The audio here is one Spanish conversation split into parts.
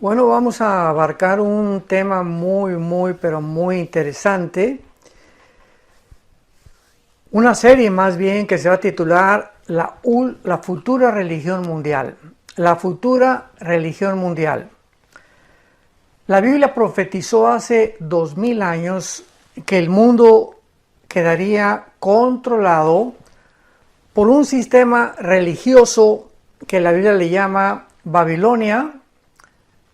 Bueno, vamos a abarcar un tema pero muy interesante. Una serie más bien que se va a titular La futura religión mundial. La futura religión mundial. La Biblia profetizó hace 2000 años que el mundo quedaría controlado por un sistema religioso que la Biblia le llama Babilonia,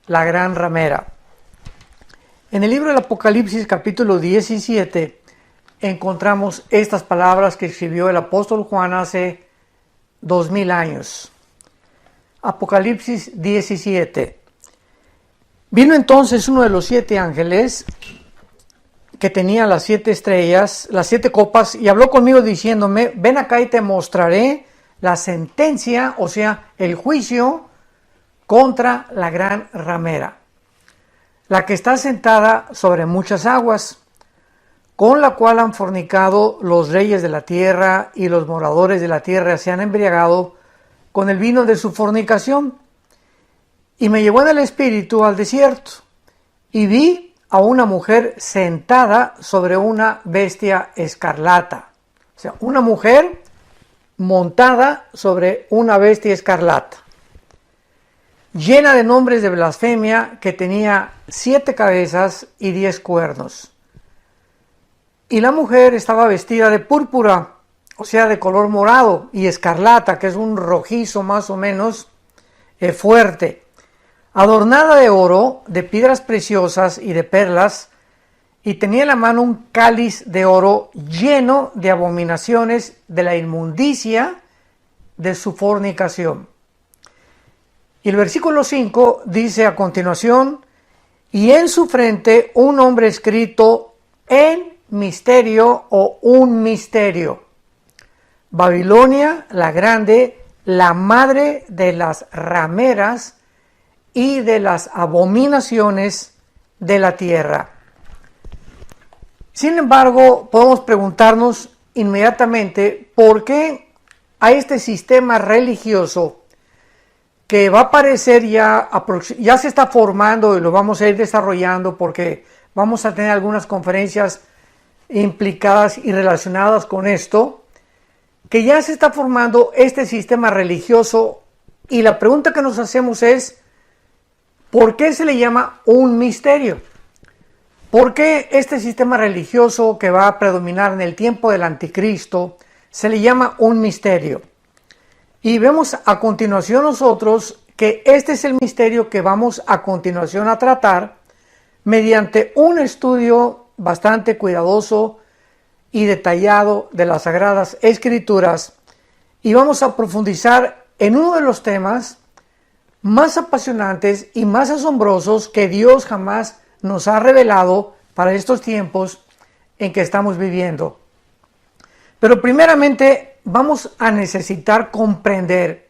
la gran ramera. En el libro del Apocalipsis capítulo 17 encontramos estas palabras que escribió el apóstol Juan hace 2000 años. Apocalipsis 17. Vino entonces uno de los 7 ángeles que tenía las 7 estrellas, las 7 copas, y habló conmigo diciéndome: ven acá y te mostraré la sentencia, o sea, el juicio contra la gran ramera, la que está sentada sobre muchas aguas, con la cual han fornicado los reyes de la tierra, y los moradores de la tierra se han embriagado con el vino de su fornicación. Y me llevó en el espíritu al desierto, y vi a una mujer sentada sobre una bestia escarlata. O sea, una mujer montada sobre una bestia escarlata, llena de nombres de blasfemia, que tenía 7 cabezas y 10 cuernos. Y la mujer estaba vestida de púrpura, o sea, de color morado, y escarlata, que es un rojizo más o menos fuerte, adornada de oro, de piedras preciosas y de perlas, y tenía en la mano un cáliz de oro lleno de abominaciones de la inmundicia de su fornicación. Y el versículo 5 dice a continuación: y en su frente un nombre escrito en misterio, o un misterio: Babilonia la grande, la madre de las rameras y de las abominaciones de la tierra. Sin embargo, podemos preguntarnos inmediatamente por qué a este sistema religioso, que va a aparecer ya se está formando, y lo vamos a ir desarrollando porque vamos a tener algunas conferencias implicadas y relacionadas con esto, que ya se está formando este sistema religioso, y la pregunta que nos hacemos es: ¿por qué se le llama un misterio? ¿Por qué este sistema religioso que va a predominar en el tiempo del anticristo se le llama un misterio? Y vemos a continuación nosotros que este es el misterio que vamos a continuación a tratar mediante un estudio bastante cuidadoso y detallado de las Sagradas Escrituras, y vamos a profundizar en uno de los temas más apasionantes y más asombrosos que Dios jamás nos ha revelado para estos tiempos en que estamos viviendo. Pero primeramente vamos a necesitar comprender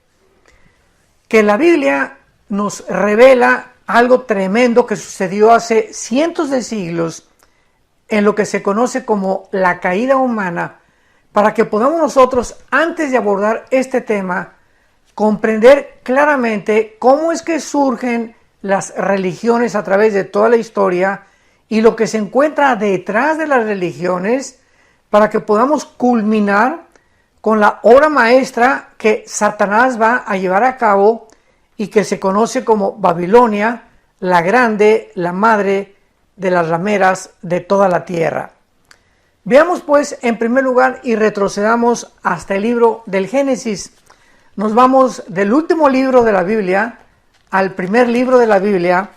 que la Biblia nos revela algo tremendo que sucedió hace cientos de siglos en lo que se conoce como la caída humana, para que podamos nosotros, antes de abordar este tema, comprender claramente cómo es que surgen las religiones a través de toda la historia y lo que se encuentra detrás de las religiones, para que podamos culminar con la obra maestra que Satanás va a llevar a cabo y que se conoce como Babilonia, la grande, la madre de las rameras de toda la tierra. Veamos pues en primer lugar y retrocedamos hasta el libro del Génesis. Nos vamos del último libro de la Biblia al primer libro de la Biblia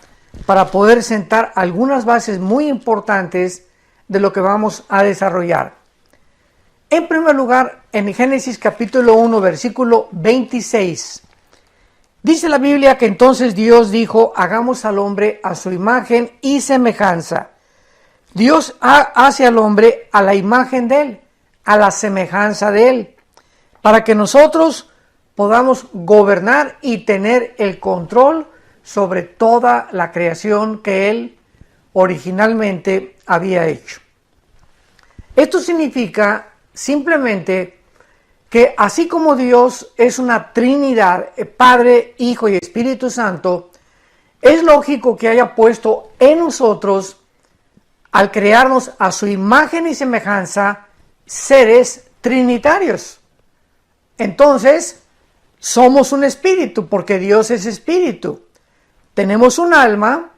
para poder sentar algunas bases muy importantes de lo que vamos a desarrollar. En primer lugar, en Génesis capítulo 1, versículo 26, dice la Biblia que entonces Dios dijo: hagamos al hombre a su imagen y semejanza. Dios hace al hombre a la imagen de él, a la semejanza de él, para que nosotros podamos gobernar y tener el control sobre toda la creación que él originalmente había hecho. Esto significa simplemente que así como Dios es una Trinidad, Padre, Hijo y Espíritu Santo, es lógico que haya puesto en nosotros, al crearnos a su imagen y semejanza, seres trinitarios. Entonces, somos un espíritu, porque Dios es espíritu. Tenemos un alma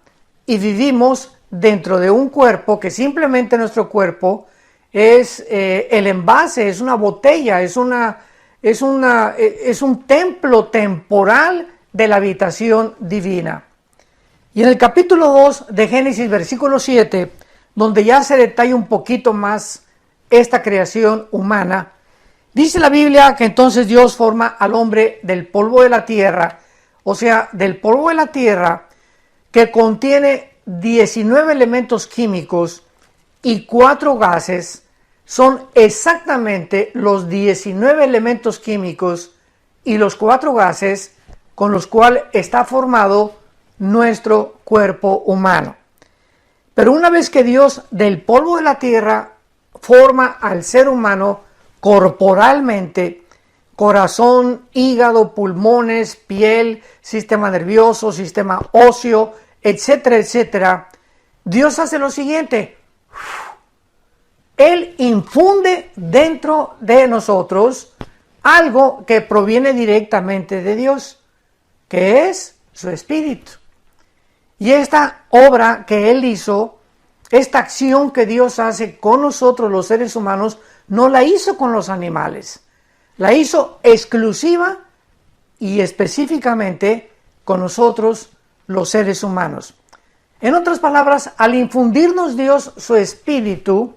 y vivimos dentro de un cuerpo que simplemente nuestro cuerpo es el envase, es una botella, es un templo temporal de la habitación divina. Y en el capítulo 2 de Génesis, versículo 7, donde ya se detalla un poquito más esta creación humana, dice la Biblia que entonces Dios forma al hombre del polvo de la tierra, o sea, del polvo de la tierra, que contiene 19 elementos químicos y 4 gases. Son exactamente los 19 elementos químicos y los 4 gases con los cuales está formado nuestro cuerpo humano. Pero una vez que Dios del polvo de la tierra forma al ser humano corporalmente, corazón, hígado, pulmones, piel, sistema nervioso, sistema óseo, etcétera, etcétera, Dios hace lo siguiente: Él infunde dentro de nosotros algo que proviene directamente de Dios, que es su espíritu. Y esta obra que Él hizo, esta acción que Dios hace con nosotros los seres humanos, no la hizo con los animales. La hizo exclusiva y específicamente con nosotros los seres humanos. En otras palabras, al infundirnos Dios su espíritu,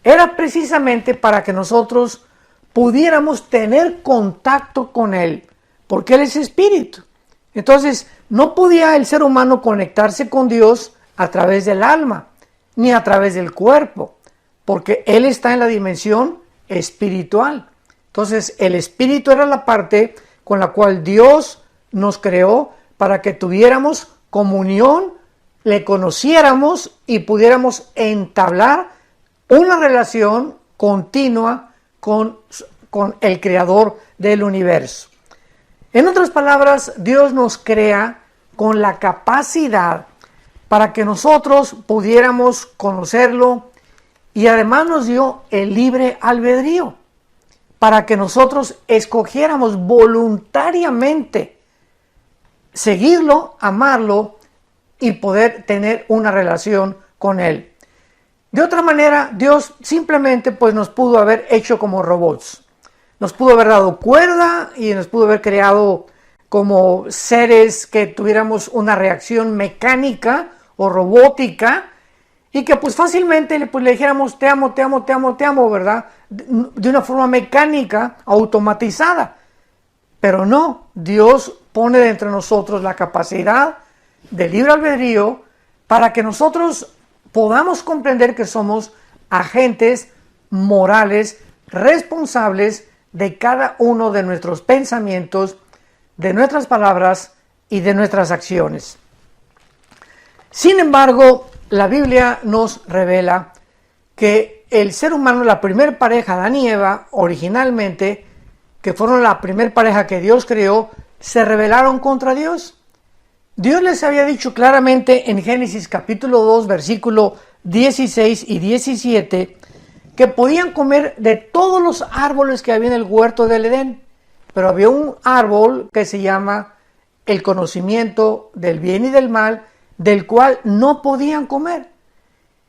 era precisamente para que nosotros pudiéramos tener contacto con Él, porque Él es espíritu. Entonces, no podía el ser humano conectarse con Dios a través del alma, ni a través del cuerpo, porque Él está en la dimensión espiritual. Entonces, el espíritu era la parte con la cual Dios nos creó para que tuviéramos comunión, le conociéramos y pudiéramos entablar una relación continua con el creador del universo. En otras palabras, Dios nos crea con la capacidad para que nosotros pudiéramos conocerlo, y además nos dio el libre albedrío para que nosotros escogiéramos voluntariamente seguirlo, amarlo y poder tener una relación con Él. De otra manera, Dios simplemente pues nos pudo haber hecho como robots. Nos pudo haber dado cuerda y nos pudo haber creado como seres que tuviéramos una reacción mecánica o robótica y que pues fácilmente le dijéramos te amo, te amo, te amo, te amo, ¿verdad? De una forma mecánica, automatizada. Pero no, Dios pone dentro de nosotros la capacidad de libre albedrío para que nosotros podamos comprender que somos agentes morales responsables de cada uno de nuestros pensamientos, de nuestras palabras y de nuestras acciones. Sin embargo, la Biblia nos revela que el ser humano, la primera pareja, Adán y Eva, originalmente, que fueron la primera pareja que Dios creó, se rebelaron contra Dios. Dios les había dicho claramente en Génesis capítulo 2, versículo 16 y 17, que podían comer de todos los árboles que había en el huerto del Edén, pero había un árbol que se llama el conocimiento del bien y del mal, del cual no podían comer.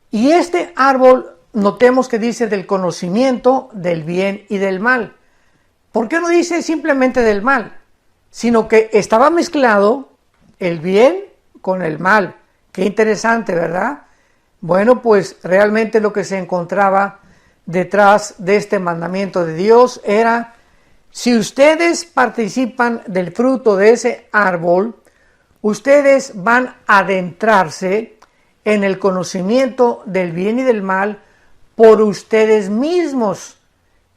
Y este árbol, notemos que dice del conocimiento del bien y del mal. ¿Por qué no dice simplemente del mal? Sino que estaba mezclado el bien con el mal. Qué interesante, ¿verdad? Bueno, pues realmente lo que se encontraba detrás de este mandamiento de Dios era: si ustedes participan del fruto de ese árbol, ustedes van a adentrarse en el conocimiento del bien y del mal por ustedes mismos.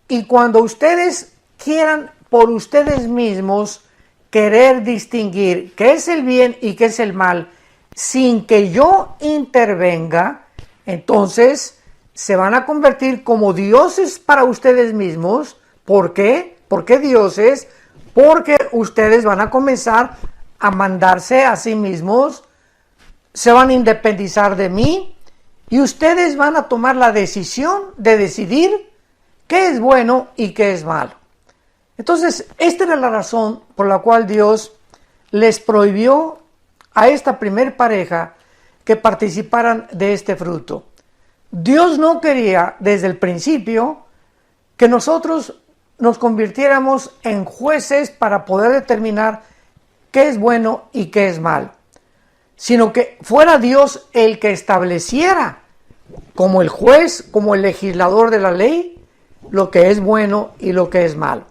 Y cuando ustedes quieran por ustedes mismos querer distinguir qué es el bien y qué es el mal, sin que yo intervenga, entonces se van a convertir como dioses para ustedes mismos. ¿Por qué? ¿Por qué dioses? Porque ustedes van a comenzar a mandarse a sí mismos se van a independizar de mí y ustedes van a tomar la decisión de decidir qué es bueno y qué es malo. Entonces, esta era la razón por la cual Dios les prohibió a esta primer pareja que participaran de este fruto. Dios no quería desde el principio que nosotros nos convirtiéramos en jueces para poder determinar qué es bueno y qué es malo, sino que fuera Dios el que estableciera, como el juez, como el legislador de la ley, lo que es bueno y lo que es malo.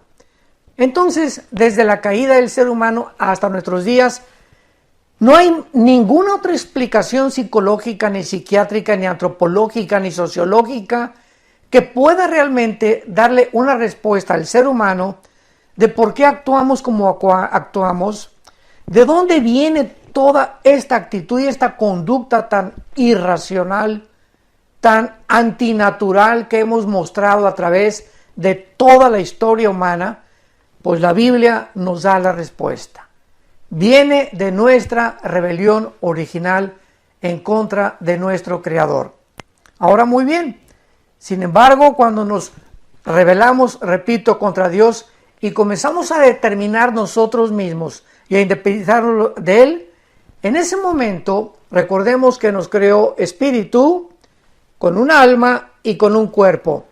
Entonces, desde la caída del ser humano hasta nuestros días, no hay ninguna otra explicación psicológica, ni psiquiátrica, ni antropológica, ni sociológica que pueda realmente darle una respuesta al ser humano de por qué actuamos como actuamos, de dónde viene toda esta actitud y esta conducta tan irracional, tan antinatural que hemos mostrado a través de toda la historia humana. Pues la Biblia nos da la respuesta. Viene de nuestra rebelión original en contra de nuestro Creador. Ahora muy bien, sin embargo, cuando nos rebelamos, repito, contra Dios y comenzamos a determinar nosotros mismos y a independizarnos de Él, en ese momento recordemos que nos creó espíritu, con un alma y con un cuerpo.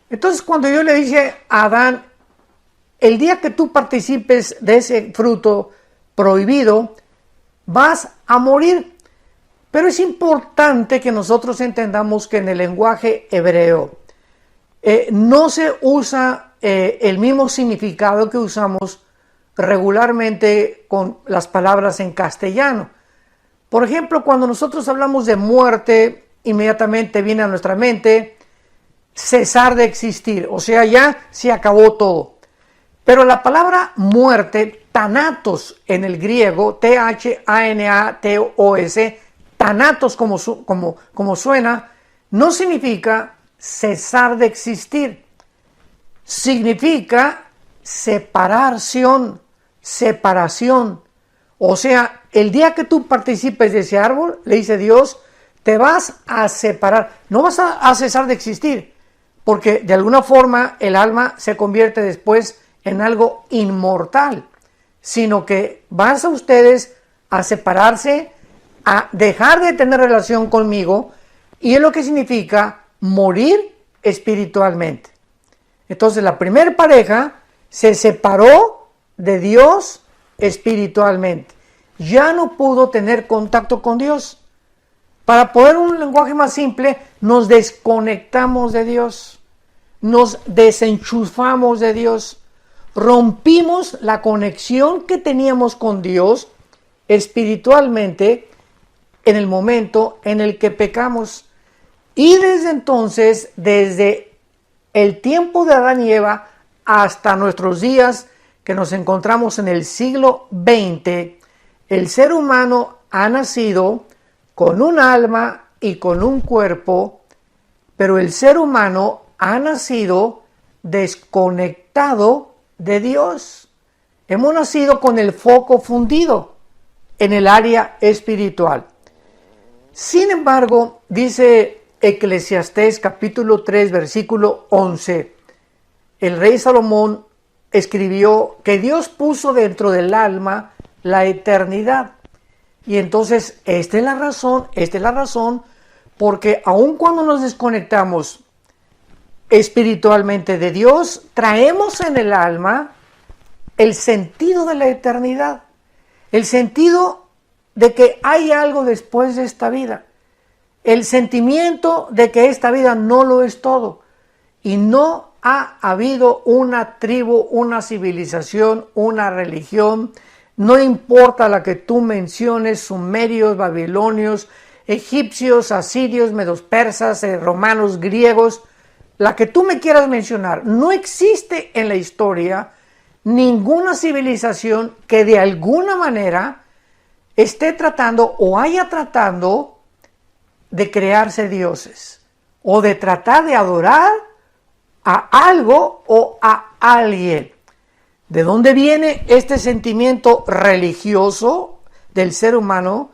Entonces, cuando yo le dije a Adán, el día que tú participes de ese fruto prohibido, vas a morir. Pero es importante que nosotros entendamos que en el lenguaje hebreo no se usa el mismo significado que usamos regularmente con las palabras en castellano. Por ejemplo, cuando nosotros hablamos de muerte, inmediatamente viene a nuestra mente cesar de existir, o sea, ya se acabó todo. Pero la palabra muerte, thanatos en el griego, T-H-A-N-A-T-O-S, thanatos como suena, no significa cesar de existir. Significa separación. O sea, el día que tú participes de ese árbol, le dice Dios, te vas a separar. No vas a cesar de existir, porque de alguna forma el alma se convierte después en algo inmortal, sino que vas a ustedes a separarse, a dejar de tener relación conmigo, y es lo que significa morir espiritualmente. Entonces la primera pareja se separó de Dios espiritualmente, ya no pudo tener contacto con Dios. Para poner un lenguaje más simple, nos desconectamos de Dios, nos desenchufamos de Dios, rompimos la conexión que teníamos con Dios espiritualmente en el momento en el que pecamos. Y desde entonces, desde el tiempo de Adán y Eva hasta nuestros días, que nos encontramos en el siglo XX, el ser humano ha nacido con un alma y con un cuerpo, pero el ser humano ha nacido desconectado de Dios. Hemos nacido con el foco fundido en el área espiritual. Sin embargo, dice Eclesiastés capítulo 3, versículo 11, el rey Salomón escribió que Dios puso dentro del alma la eternidad. Y entonces esta es la razón porque aun cuando nos desconectamos espiritualmente de Dios, traemos en el alma el sentido de la eternidad, el sentido de que hay algo después de esta vida, el sentimiento de que esta vida no lo es todo y no ha habido una tribu, una civilización, una religión, no importa la que tú menciones, sumerios, babilonios, egipcios, asirios, medos persas, romanos, griegos, la que tú me quieras mencionar, no existe en la historia ninguna civilización que de alguna manera esté tratando o haya tratando de crearse dioses o de tratar de adorar a algo o a alguien. ¿De dónde viene este sentimiento religioso del ser humano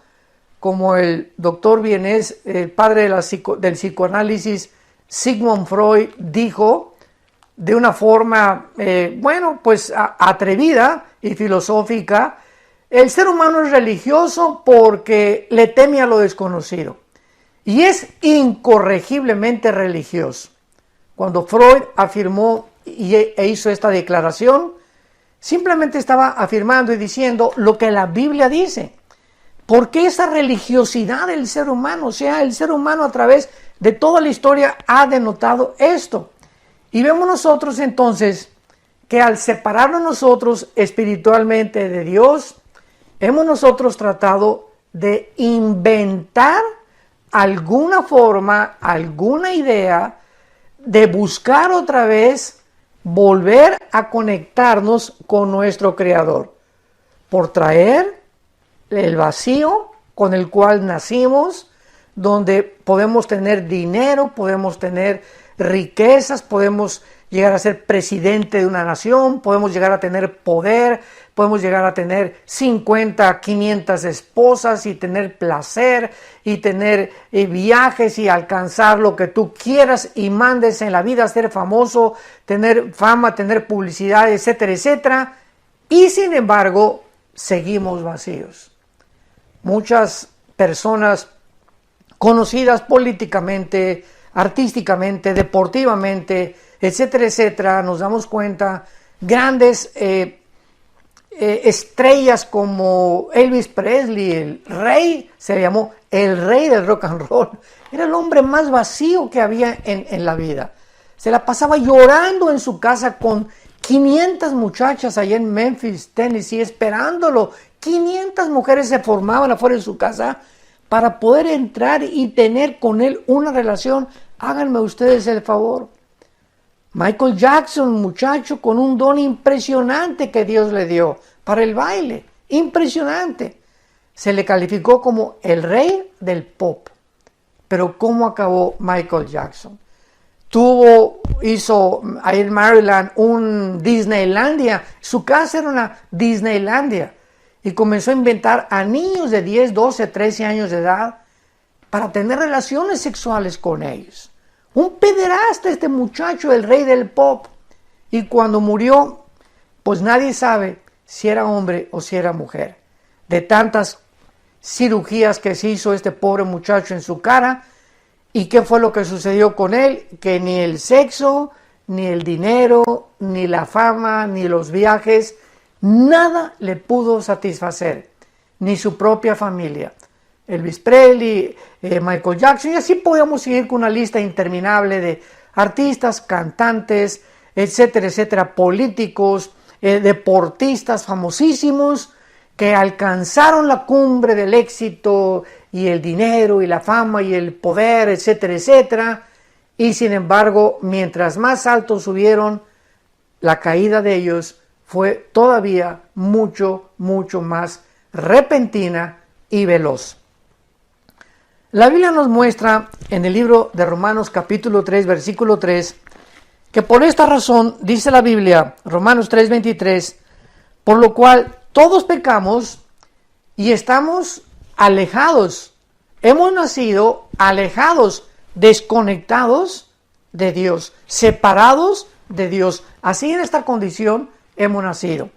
como el doctor vienés, el padre del psicoanálisis, Sigmund Freud, dijo de una forma, atrevida y filosófica: el ser humano es religioso porque le teme a lo desconocido y es incorregiblemente religioso. Cuando Freud afirmó e hizo esta declaración, simplemente estaba afirmando y diciendo lo que la Biblia dice. ¿Por qué esa religiosidad del ser humano? O sea, el ser humano a través de toda la historia ha denotado esto. Y vemos nosotros entonces que al separarnos nosotros espiritualmente de Dios, hemos nosotros tratado de inventar alguna forma, alguna idea de buscar otra vez volver a conectarnos con nuestro Creador, por traer el vacío con el cual nacimos, donde podemos tener dinero, podemos tener riquezas, podemos llegar a ser presidente de una nación, podemos llegar a tener poder, podemos llegar a tener 50, 500 esposas y tener placer y tener viajes y alcanzar lo que tú quieras y mandes en la vida, ser famoso, tener fama, tener publicidad, etcétera, etcétera. Y sin embargo, seguimos vacíos. Muchas personas conocidas políticamente, artísticamente, deportivamente, etcétera, etcétera, nos damos cuenta, grandes estrellas como Elvis Presley, el rey, se llamó el rey del rock and roll, era el hombre más vacío que había en la vida. Se la pasaba llorando en su casa con 500 muchachas allá en Memphis, Tennessee, esperándolo. 500 mujeres se formaban afuera de su casa para poder entrar y tener con él una relación. Háganme ustedes el favor. Michael Jackson, muchacho con un don impresionante que Dios le dio para el baile, impresionante. Se le calificó como el rey del pop. Pero ¿cómo acabó Michael Jackson? Hizo ahí en Maryland un Disneylandia. Su casa era una Disneylandia. Y comenzó a inventar a niños de 10, 12, 13 años de edad para tener relaciones sexuales con ellos. Un pederasta este muchacho, el rey del pop. Y cuando murió, pues nadie sabe si era hombre o si era mujer. De tantas cirugías que se hizo este pobre muchacho en su cara. ¿Y qué fue lo que sucedió con él? Que ni el sexo, ni el dinero, ni la fama, ni los viajes, nada le pudo satisfacer, ni su propia familia. Elvis Presley, Michael Jackson, y así podemos seguir con una lista interminable de artistas, cantantes, etcétera, etcétera, políticos, deportistas famosísimos que alcanzaron la cumbre del éxito y el dinero y la fama y el poder, etcétera, etcétera, y sin embargo, mientras más alto subieron, la caída de ellos fue todavía mucho, mucho más repentina y veloz. La Biblia nos muestra en el libro de Romanos capítulo 3, versículo 3, que por esta razón, dice la Biblia, Romanos 3, 23, por lo cual todos pecamos y estamos alejados, hemos nacido alejados, desconectados de Dios, separados de Dios. Así en esta condición hemos nacido.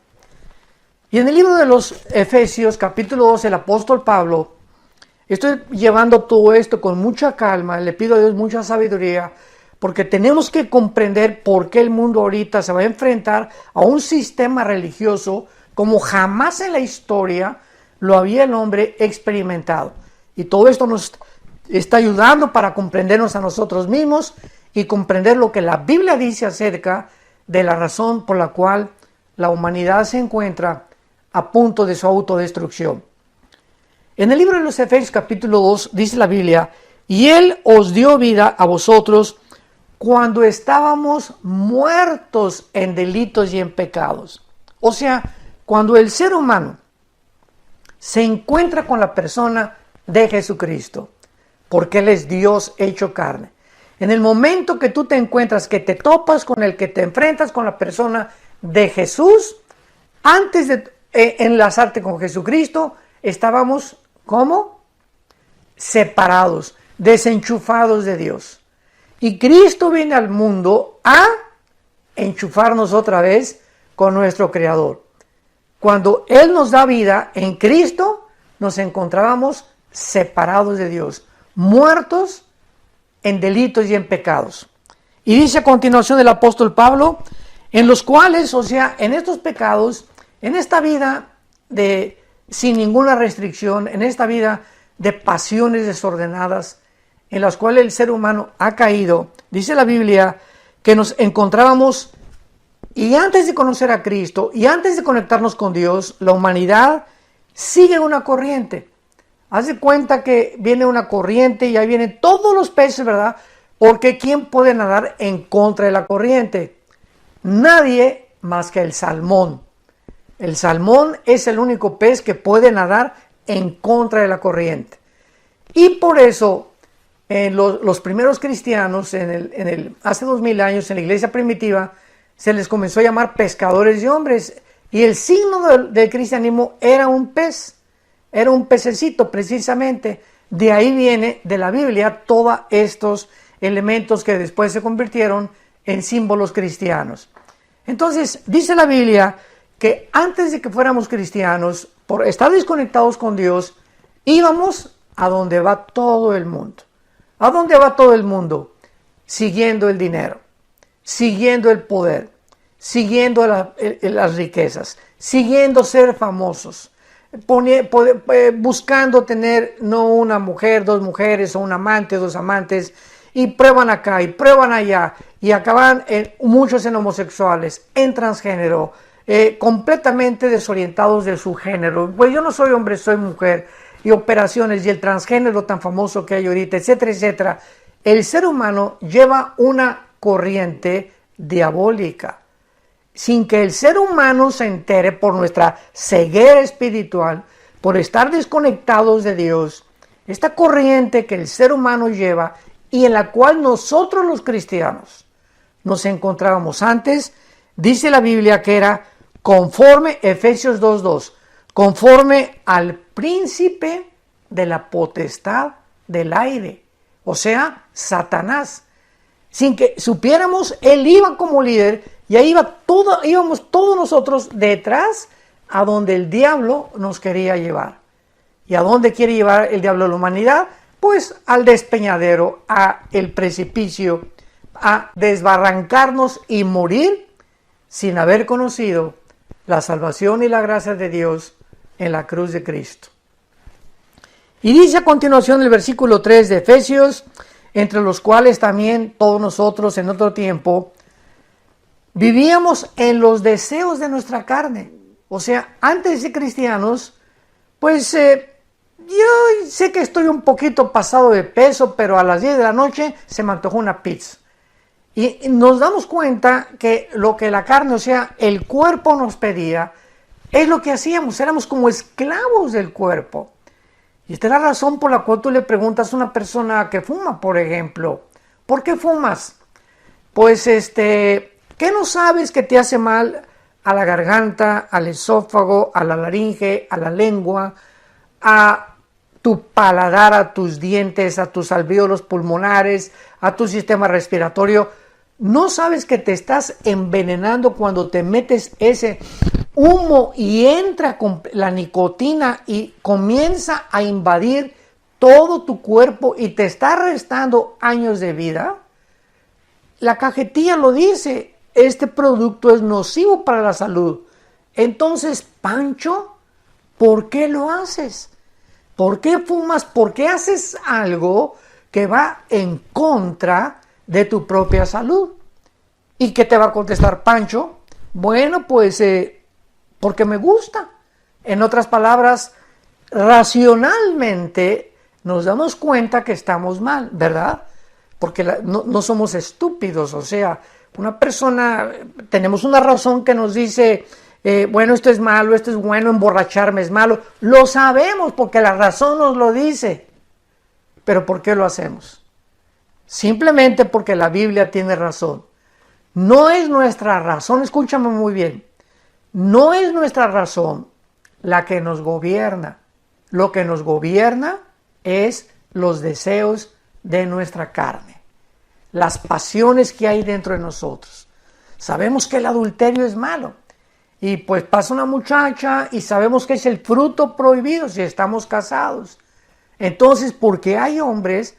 Y en el libro de los Efesios, capítulo 2, el apóstol Pablo, estoy llevando todo esto con mucha calma, le pido a Dios mucha sabiduría, porque tenemos que comprender por qué el mundo ahorita se va a enfrentar a un sistema religioso como jamás en la historia lo había el hombre experimentado. Y todo esto nos está ayudando para comprendernos a nosotros mismos y comprender lo que la Biblia dice acerca de la razón por la cual la humanidad se encuentra a punto de su autodestrucción. En el libro de los Efesios capítulo 2 dice la Biblia, y Él os dio vida a vosotros cuando estábamos muertos en delitos y en pecados. O sea, cuando el ser humano se encuentra con la persona de Jesucristo, porque Él es Dios hecho carne. En el momento que tú te encuentras, que te topas con el que te enfrentas con la persona de Jesús, antes de enlazarte con Jesucristo, estábamos, ¿cómo? separados, desenchufados de Dios. Y Cristo viene al mundo a enchufarnos otra vez con nuestro Creador. Cuando Él nos da vida en Cristo, nos encontrábamos separados de Dios, muertos en delitos y en pecados. Y dice a continuación el apóstol Pablo, en los cuales, o sea, en estos pecados, en esta vida sin ninguna restricción, en esta vida de pasiones desordenadas, en las cuales el ser humano ha caído, dice la Biblia que nos encontrábamos, y antes de conocer a Cristo, y antes de conectarnos con Dios, la humanidad sigue una corriente. Haz de cuenta que viene una corriente y ahí vienen todos los peces, ¿verdad? Porque ¿quién puede nadar en contra de la corriente? Nadie más que el salmón. El salmón es el único pez que puede nadar en contra de la corriente. Y por eso los primeros cristianos, hace 2000 años, en la iglesia primitiva, se les comenzó a llamar pescadores de hombres. Y el signo del cristianismo era un pez. Era un pececito, precisamente. De ahí viene, de la Biblia, todos estos elementos que después se convirtieron en símbolos cristianos. Entonces, dice la Biblia que antes de que fuéramos cristianos, por estar desconectados con Dios, íbamos a donde va todo el mundo. ¿A dónde va todo el mundo? Siguiendo el dinero, siguiendo el poder, siguiendo las riquezas, siguiendo ser famosos, buscando tener no una mujer, dos mujeres o un amante, dos amantes, y prueban acá y prueban allá y acaban muchos en homosexuales, en transgénero, completamente desorientados de su género. Pues yo no soy hombre, soy mujer, y operaciones y el transgénero tan famoso que hay ahorita, etcétera, etcétera. El ser humano lleva una corriente diabólica. Sin que el ser humano se entere, por nuestra ceguera espiritual, por estar desconectados de Dios, esta corriente que el ser humano lleva y en la cual nosotros los cristianos nos encontrábamos antes, dice la Biblia que era conforme, Efesios 2:2, conforme al príncipe de la potestad del aire, o sea, Satanás. Sin que supiéramos, él iba como líder y ahí íbamos todos nosotros detrás a donde el diablo nos quería llevar. ¿Y a dónde quiere llevar el diablo a la humanidad? Pues al despeñadero, a el precipicio, a desbarrancarnos y morir sin haber conocido la salvación y la gracia de Dios en la cruz de Cristo. Y dice a continuación el versículo 3 de Efesios, entre los cuales también todos nosotros en otro tiempo vivíamos en los deseos de nuestra carne. O sea, antes de ser cristianos, pues yo sé que estoy un poquito pasado de peso, pero a las 10 de la noche se me antojó una pizza. Y nos damos cuenta que lo que la carne, o sea, el cuerpo nos pedía, es lo que hacíamos, éramos como esclavos del cuerpo. Y esta es la razón por la cual tú le preguntas a una persona que fuma, por ejemplo, ¿por qué fumas? Pues, ¿qué no sabes que te hace mal a la garganta, al esófago, a la laringe, a la lengua, a tu paladar, a tus dientes, a tus alvéolos pulmonares, a tu sistema respiratorio? ¿No sabes que te estás envenenando cuando te metes ese humo y entra con la nicotina y comienza a invadir todo tu cuerpo y te está restando años de vida? La cajetilla lo dice, este producto es nocivo para la salud. Entonces, Pancho, ¿por qué lo haces? ¿Por qué fumas? ¿Por qué haces algo que va en contra de tu propia salud? ¿Y qué te va a contestar Pancho? Bueno, pues porque me gusta. En otras palabras, racionalmente nos damos cuenta que estamos mal, ¿verdad? Porque no somos estúpidos, o sea, una persona, tenemos una razón que nos dice, bueno, esto es malo, esto es bueno, emborracharme es malo. Lo sabemos porque la razón nos lo dice. Pero ¿por qué lo hacemos? Simplemente porque la Biblia tiene razón. No es nuestra razón, escúchame muy bien, no es nuestra razón la que nos gobierna. Lo que nos gobierna es los deseos de nuestra carne, las pasiones que hay dentro de nosotros. Sabemos que el adulterio es malo. Y pues pasa una muchacha y sabemos que es el fruto prohibido si estamos casados. Entonces, porque hay hombres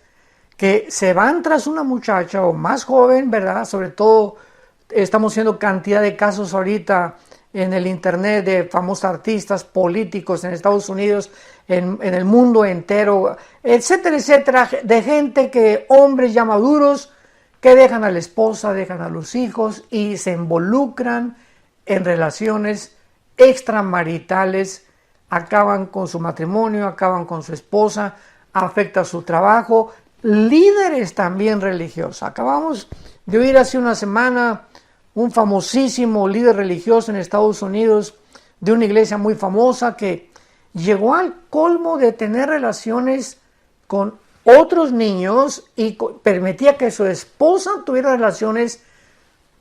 que se van tras una muchacha o más joven, ¿verdad? Sobre todo estamos viendo cantidad de casos ahorita en el internet de famosos artistas políticos en Estados Unidos, en el mundo entero, etcétera, etcétera, de gente que, hombres ya maduros, que dejan a la esposa, dejan a los hijos y se involucran en relaciones extramaritales, acaban con su matrimonio, acaban con su esposa, afecta su trabajo. Líderes también religiosos. Acabamos de oír hace una semana un famosísimo líder religioso en Estados Unidos de una iglesia muy famosa que llegó al colmo de tener relaciones con otros niños y permitía que su esposa tuviera relaciones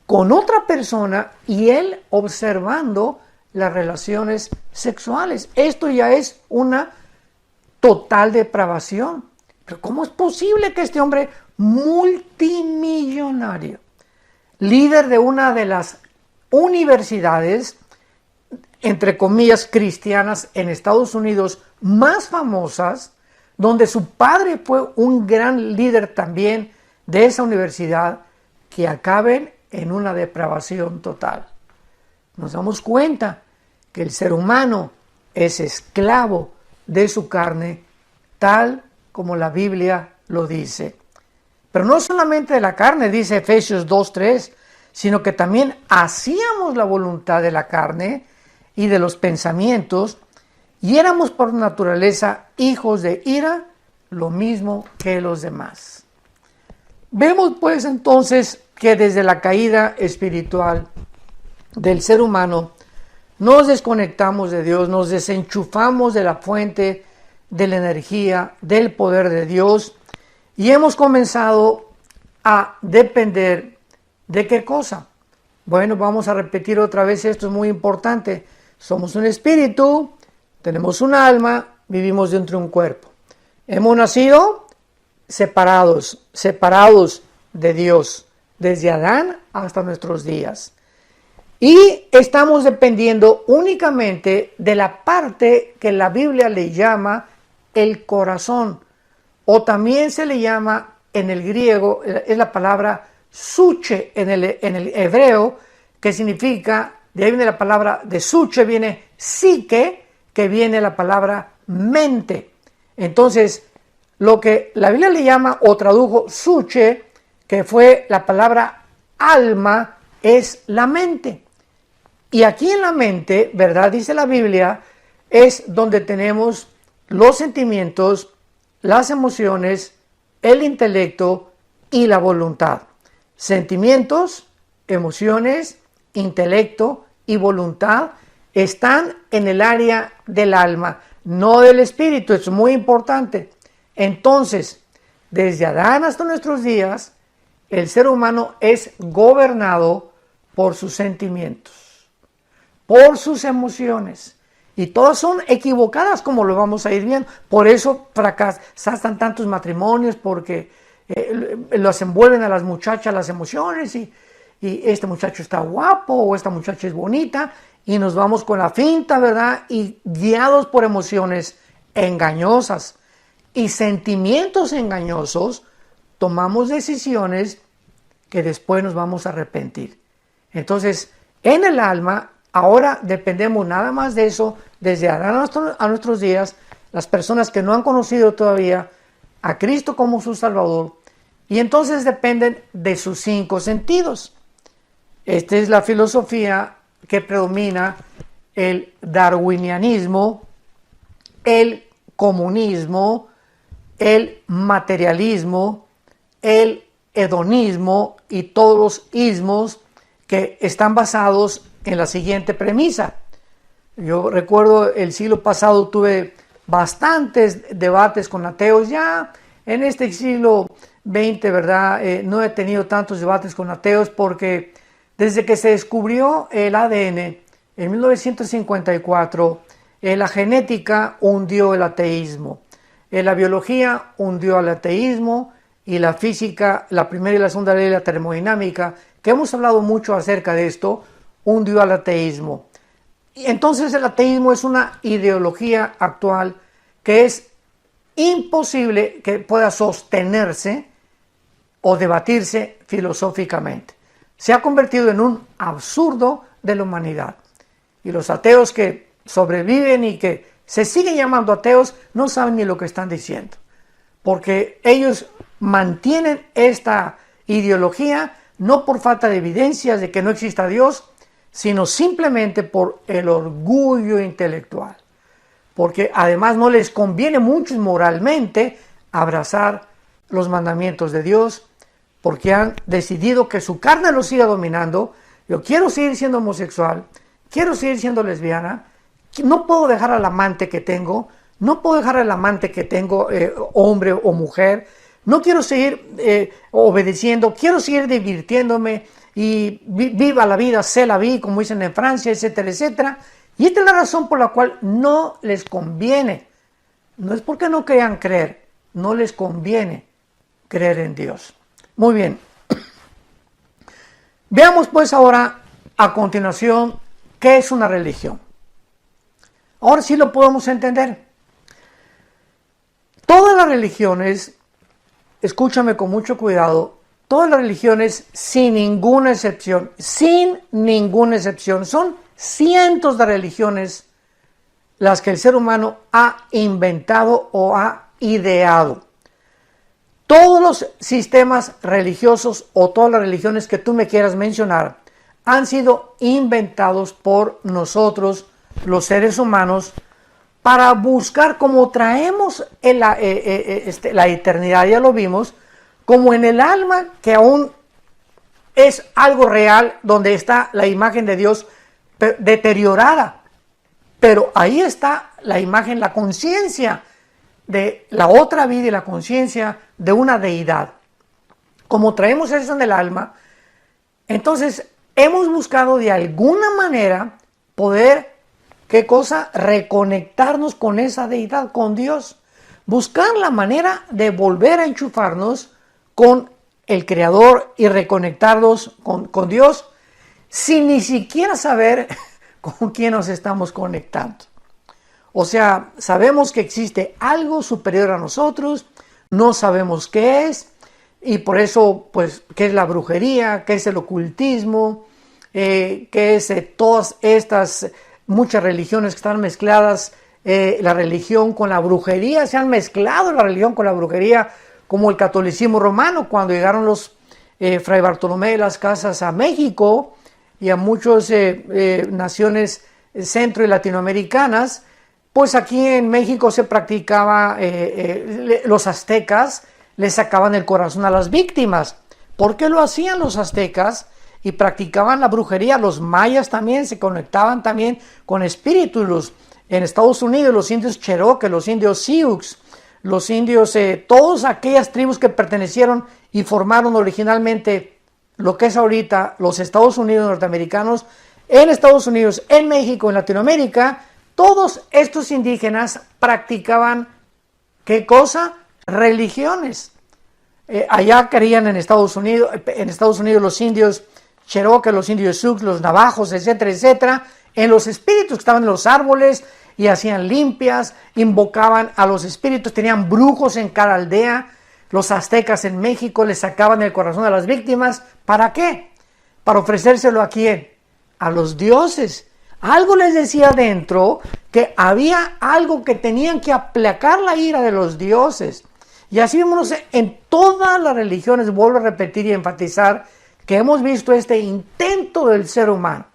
con otra persona y él observando las relaciones sexuales. Esto ya es una total depravación. Pero ¿cómo es posible que este hombre multimillonario, líder de una de las universidades, entre comillas, cristianas en Estados Unidos más famosas, donde su padre fue un gran líder también de esa universidad, que acaben en una depravación total? Nos damos cuenta que el ser humano es esclavo de su carne, tal como la Biblia lo dice. Pero no solamente de la carne, dice Efesios 2:3, sino que también hacíamos la voluntad de la carne y de los pensamientos, y éramos por naturaleza hijos de ira, lo mismo que los demás. Vemos pues entonces que desde la caída espiritual del ser humano nos desconectamos de Dios, nos desenchufamos de la fuente de la energía, del poder de Dios, y hemos comenzado a depender de ¿qué cosa? Bueno, vamos a repetir otra vez, esto es muy importante. Somos un espíritu, tenemos un alma, vivimos dentro de un cuerpo. Hemos nacido separados de Dios, desde Adán hasta nuestros días. Y estamos dependiendo únicamente de la parte que la Biblia le llama el corazón, o también se le llama en el griego, es la palabra suche en el hebreo, que significa, de ahí viene la palabra de suche, viene psique, que viene la palabra mente. Entonces, lo que la Biblia le llama o tradujo suche, que fue la palabra alma, es la mente. Y aquí en la mente, ¿verdad? Dice la Biblia, es donde tenemos los sentimientos, las emociones, el intelecto y la voluntad. Sentimientos, emociones, intelecto y voluntad están en el área del alma, no del espíritu. Es muy importante. Entonces, desde Adán hasta nuestros días, el ser humano es gobernado por sus sentimientos, por sus emociones. Y todas son equivocadas, como lo vamos a ir viendo. Por eso fracasan tantos matrimonios, porque los envuelven a las muchachas las emociones y este muchacho está guapo o esta muchacha es bonita y nos vamos con la finta, ¿verdad? Y guiados por emociones engañosas y sentimientos engañosos, tomamos decisiones que después nos vamos a arrepentir. Entonces, en el alma, ahora dependemos nada más de eso, desde Adán a nuestros días, las personas que no han conocido todavía a Cristo como su Salvador, y entonces dependen de sus 5 sentidos. Esta es la filosofía que predomina: el darwinianismo, el comunismo, el materialismo, el hedonismo y todos los ismos que están basados en la siguiente premisa. Yo recuerdo el siglo pasado tuve bastantes debates con ateos. Ya en este siglo XX, ¿verdad? No he tenido tantos debates con ateos, porque desde que se descubrió el ADN en 1954, la genética hundió el ateísmo. La biología hundió al ateísmo y la física, la primera y la segunda ley de la termodinámica, que hemos hablado mucho acerca de esto, hundió al ateísmo. Y entonces el ateísmo es una ideología actual que es imposible que pueda sostenerse o debatirse filosóficamente. Se ha convertido en un absurdo de la humanidad. Y los ateos que sobreviven y que se siguen llamando ateos no saben ni lo que están diciendo. Porque ellos mantienen esta ideología no por falta de evidencias de que no exista Dios, sino simplemente por el orgullo intelectual. Porque además no les conviene mucho moralmente abrazar los mandamientos de Dios, porque han decidido que su carne los siga dominando. Yo quiero seguir siendo homosexual, quiero seguir siendo lesbiana, no puedo dejar al amante que tengo, no puedo dejar al amante que tengo, hombre o mujer, no quiero seguir obedeciendo, quiero seguir divirtiéndome y viva la vida, c'est la vie, como dicen en Francia, etcétera, etcétera. Y esta es la razón por la cual no les conviene, no es porque no quieran creer, no les conviene creer en Dios. Muy bien. Veamos pues ahora a continuación qué es una religión. Ahora sí lo podemos entender. Todas las religiones, escúchame con mucho cuidado, todas las religiones sin ninguna excepción, son cientos de religiones las que el ser humano ha inventado o ha ideado. Todos los sistemas religiosos o todas las religiones que tú me quieras mencionar han sido inventados por nosotros, los seres humanos, para buscar cómo traemos la eternidad, ya lo vimos, como en el alma que aún es algo real, donde está la imagen de Dios deteriorada. Pero ahí está la imagen, la conciencia de la otra vida y la conciencia de una deidad. Como traemos eso en el alma, entonces hemos buscado de alguna manera poder, ¿qué cosa? Reconectarnos con esa deidad, con Dios. Buscar la manera de volver a enchufarnos con el Creador y reconectarnos con Dios sin ni siquiera saber con quién nos estamos conectando. O sea, sabemos que existe algo superior a nosotros, no sabemos qué es, y por eso, pues, ¿qué es la brujería? ¿Qué es el ocultismo? ¿Qué es todas estas muchas religiones que están mezcladas? La religión con la brujería, se han mezclado la religión con la brujería, como el catolicismo romano, cuando llegaron los Fray Bartolomé de las Casas a México y a muchas naciones centro y latinoamericanas. Pues aquí en México se practicaba, los aztecas le sacaban el corazón a las víctimas. ¿Por qué lo hacían los aztecas? Y practicaban la brujería. Los mayas también se conectaban también con espíritus. En Estados Unidos los indios Cherokee, los indios Sioux, los indios, todas aquellas tribus que pertenecieron y formaron originalmente lo que es ahorita los Estados Unidos norteamericanos, en Estados Unidos, en México, en Latinoamérica. Todos estos indígenas practicaban, ¿qué cosa? Religiones. Allá creían en Estados Unidos los indios Cherokee, los indios Sioux, los navajos, etcétera, etcétera, en los espíritus que estaban en los árboles y hacían limpias, invocaban a los espíritus, tenían brujos en cada aldea. Los aztecas en México les sacaban el corazón a las víctimas. ¿Para qué? Para ofrecérselo ¿a quién? A los dioses. Algo les decía dentro que había algo que tenían que aplacar la ira de los dioses. Y así vemos en todas las religiones, vuelvo a repetir y enfatizar, que hemos visto este intento del ser humano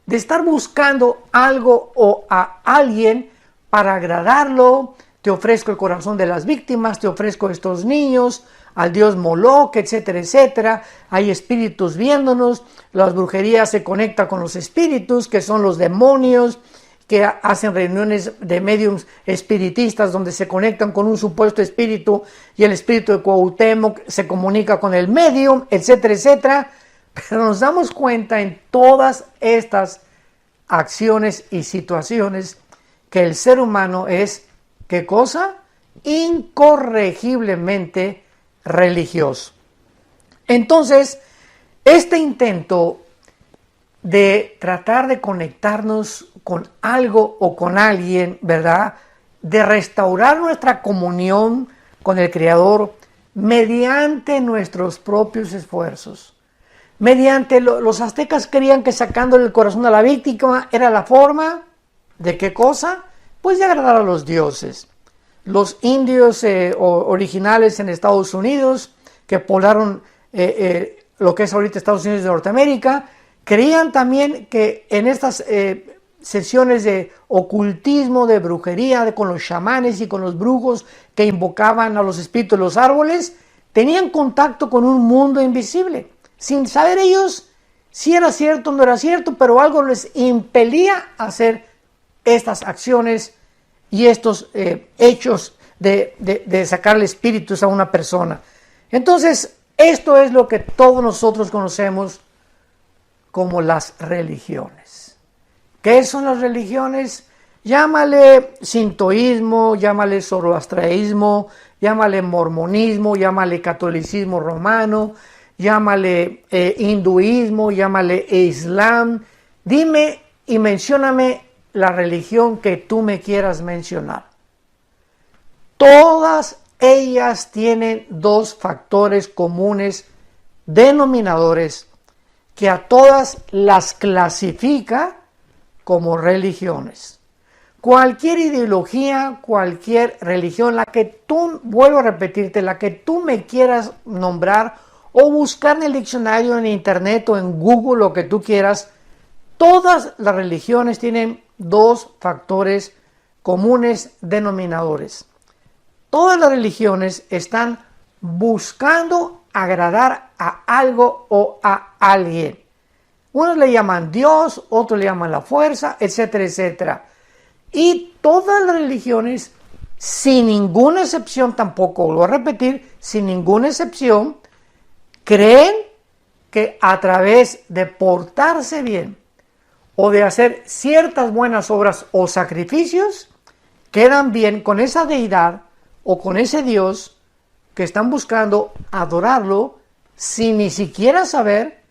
de estar buscando algo o a alguien para agradarlo. Te ofrezco el corazón de las víctimas, te ofrezco estos niños, al dios Moloch, etcétera, etcétera. Hay espíritus viéndonos, las brujerías se conectan con los espíritus, que son los demonios, que hacen reuniones de mediums espiritistas donde se conectan con un supuesto espíritu y el espíritu de Cuauhtémoc se comunica con el medium, etcétera, etcétera. Pero nos damos cuenta en todas estas acciones y situaciones que el ser humano es, ¿qué cosa? incorregiblemente religioso. Entonces, este intento de tratar de conectarnos con algo o con alguien, ¿verdad? De restaurar nuestra comunión con el Creador mediante nuestros propios esfuerzos. Los aztecas creían que sacándole el corazón a la víctima era la forma de ¿qué cosa? Pues de agradar a los dioses. Los indios originales en Estados Unidos, que poblaron lo que es ahorita Estados Unidos de Norteamérica, creían también que en estas sesiones de ocultismo, de brujería, con los chamanes y con los brujos que invocaban a los espíritus de los árboles, tenían contacto con un mundo invisible, sin saber ellos si era cierto o no era cierto, pero algo les impelía a hacer estas acciones y estos hechos de sacarle espíritus a una persona. Entonces, esto es lo que todos nosotros conocemos como las religiones. ¿Qué son las religiones? Llámale sintoísmo, llámale zoroastrianismo, llámale mormonismo, llámale catolicismo romano, llámale hinduismo, llámale islam. Dime y mencióname la religión que tú me quieras mencionar. Todas ellas tienen dos factores comunes denominadores que a todas las clasifica como religiones. Cualquier ideología, cualquier religión, la que tú, vuelvo a repetirte, la que tú me quieras nombrar o buscar en el diccionario, en internet o en Google, lo que tú quieras, todas las religiones tienen dos factores comunes denominadores. Todas las religiones están buscando agradar a algo o a alguien. Unos le llaman Dios, otros le llaman la fuerza, etcétera, etcétera. Y todas las religiones, sin ninguna excepción tampoco, lo voy a repetir, sin ninguna excepción, creen que a través de portarse bien o de hacer ciertas buenas obras o sacrificios, quedan bien con esa deidad o con ese Dios que están buscando adorarlo sin ni siquiera saber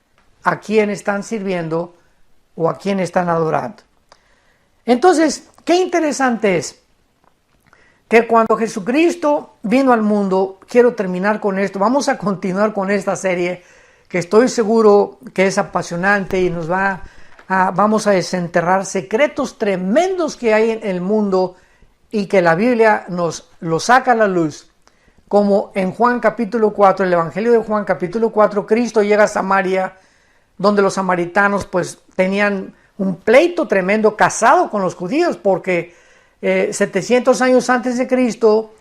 a quién están sirviendo o a quién están adorando. Entonces, qué interesante es que cuando Jesucristo vino al mundo, quiero terminar con esto, vamos a continuar con esta serie que estoy seguro que es apasionante y vamos a desenterrar secretos tremendos que hay en el mundo y que la Biblia nos lo saca a la luz. Como en Juan capítulo 4, el Evangelio de Juan capítulo 4, Cristo llega a Samaria, donde los samaritanos pues tenían un pleito tremendo casado con los judíos, porque 700 años antes de Cristo,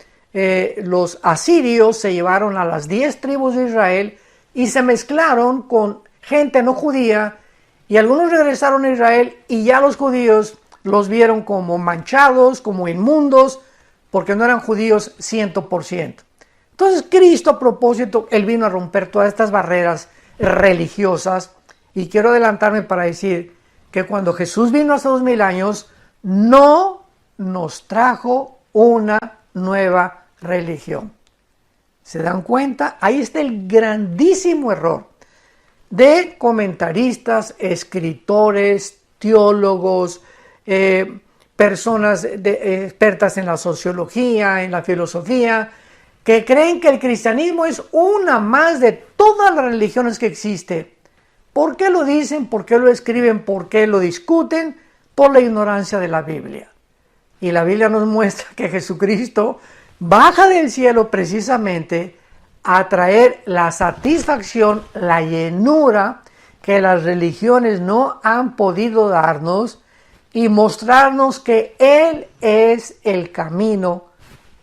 los asirios se llevaron a las 10 tribus de Israel y se mezclaron con gente no judía, y algunos regresaron a Israel y ya los judíos los vieron como manchados, como inmundos, porque no eran judíos 100%. Entonces Cristo, a propósito, Él vino a romper todas estas barreras religiosas, y quiero adelantarme para decir que cuando Jesús vino hace 2000 años, no nos trajo una nueva religión. ¿Se dan cuenta? Ahí está el grandísimo error de comentaristas, escritores, teólogos, personas expertas en la sociología, en la filosofía, que creen que el cristianismo es una más de todas las religiones que existen. ¿Por qué lo dicen? ¿Por qué lo escriben? ¿Por qué lo discuten? Por la ignorancia de la Biblia. Y la Biblia nos muestra que Jesucristo baja del cielo precisamente a traer la satisfacción, la llenura que las religiones no han podido darnos y mostrarnos que Él es el camino,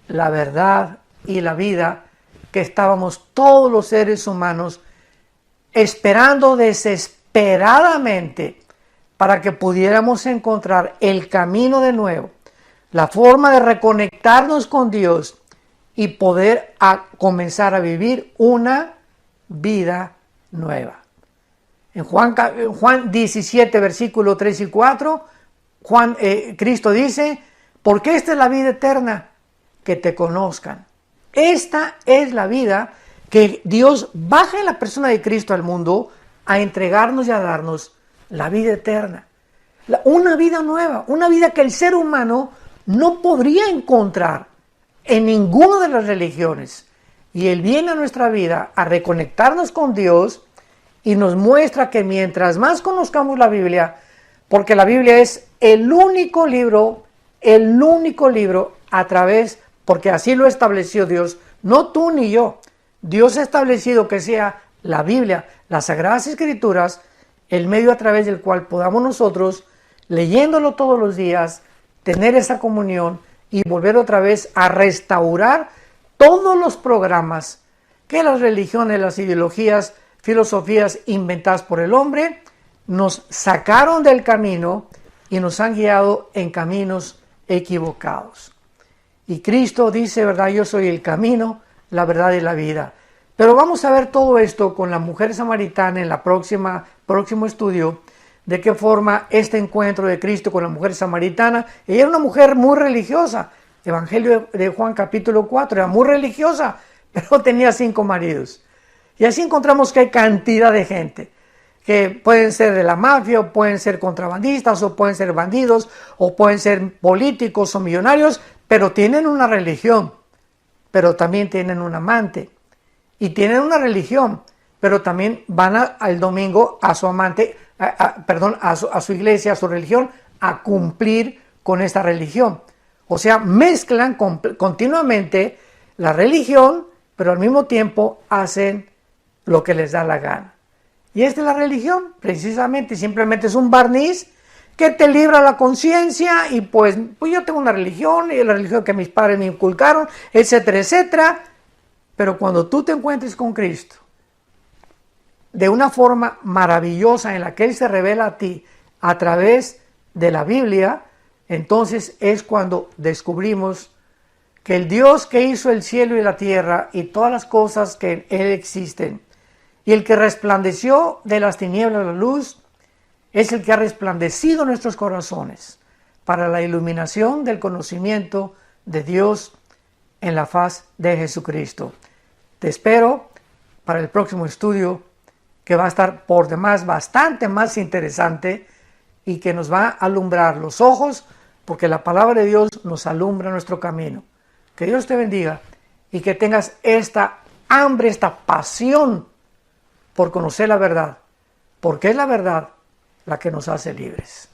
la verdad y la vida que estábamos todos los seres humanos esperando desesperadamente para que pudiéramos encontrar el camino de nuevo, la forma de reconectarnos con Dios y poder comenzar a vivir una vida nueva. En Juan 17, versículo 3 y 4, Cristo dice, porque esta es la vida eterna, que te conozcan. Esta es la vida que Dios baja en la persona de Cristo al mundo a entregarnos y a darnos la vida eterna. Una vida nueva, una vida que el ser humano no podría encontrar en ninguna de las religiones. Y Él viene a nuestra vida a reconectarnos con Dios y nos muestra que mientras más conozcamos la Biblia, porque la Biblia es el único libro a través, porque así lo estableció Dios, no tú ni yo. Dios ha establecido que sea la Biblia, las Sagradas Escrituras, el medio a través del cual podamos nosotros, leyéndolo todos los días, tener esa comunión y volver otra vez a restaurar todos los programas que las religiones, las ideologías, filosofías inventadas por el hombre nos sacaron del camino y nos han guiado en caminos equivocados. Y Cristo dice, ¿verdad? Yo soy el camino, la verdad y la vida. Pero vamos a ver todo esto con la mujer samaritana en la próximo estudio, de qué forma este encuentro de Cristo con la mujer samaritana. Ella era una mujer muy religiosa. Evangelio de Juan capítulo 4, era muy religiosa, pero tenía 5 maridos. Y así encontramos que hay cantidad de gente, que pueden ser de la mafia, o pueden ser contrabandistas, o pueden ser bandidos, o pueden ser políticos o millonarios, pero tienen una religión, pero también tienen un amante. Y tienen una religión, pero también van al domingo a su amante, a su iglesia, a su religión, a cumplir con esta religión. O sea, mezclan continuamente la religión, pero al mismo tiempo hacen lo que les da la gana. Y esta es la religión, precisamente, simplemente es un barniz que te libra la conciencia y pues yo tengo una religión, y la religión que mis padres me inculcaron, etcétera, etcétera. Pero cuando tú te encuentres con Cristo, de una forma maravillosa en la que Él se revela a ti a través de la Biblia, entonces es cuando descubrimos que el Dios que hizo el cielo y la tierra y todas las cosas que en Él existen, y el que resplandeció de las tinieblas la luz, es el que ha resplandecido nuestros corazones para la iluminación del conocimiento de Dios en la faz de Jesucristo. Te espero para el próximo estudio, que va a estar por demás bastante más interesante y que nos va a alumbrar los ojos, porque la palabra de Dios nos alumbra nuestro camino. Que Dios te bendiga y que tengas esta hambre, esta pasión por conocer la verdad, porque es la verdad la que nos hace libres.